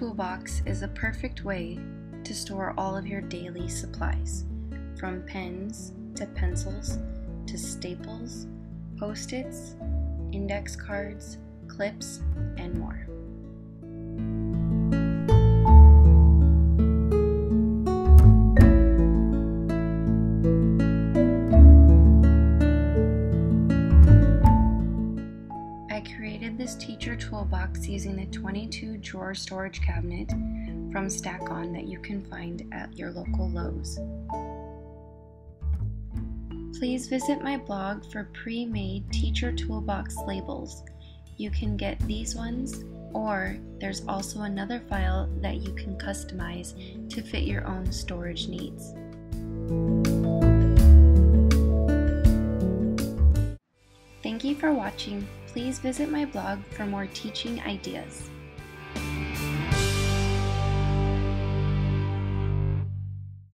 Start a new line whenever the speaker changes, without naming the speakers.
Toolbox is a perfect way to store all of your daily supplies, from pens to pencils to staples, Post-its, index cards, clips, and more. I created this teacher toolbox using the 22 drawer storage cabinet from Stack On that you can find at your local Lowe's. Please visit my blog for pre-made teacher toolbox labels. You can get these ones, or there's also another file that you can customize to fit your own storage needs. Thank you for watching. Please visit my blog for more teaching ideas.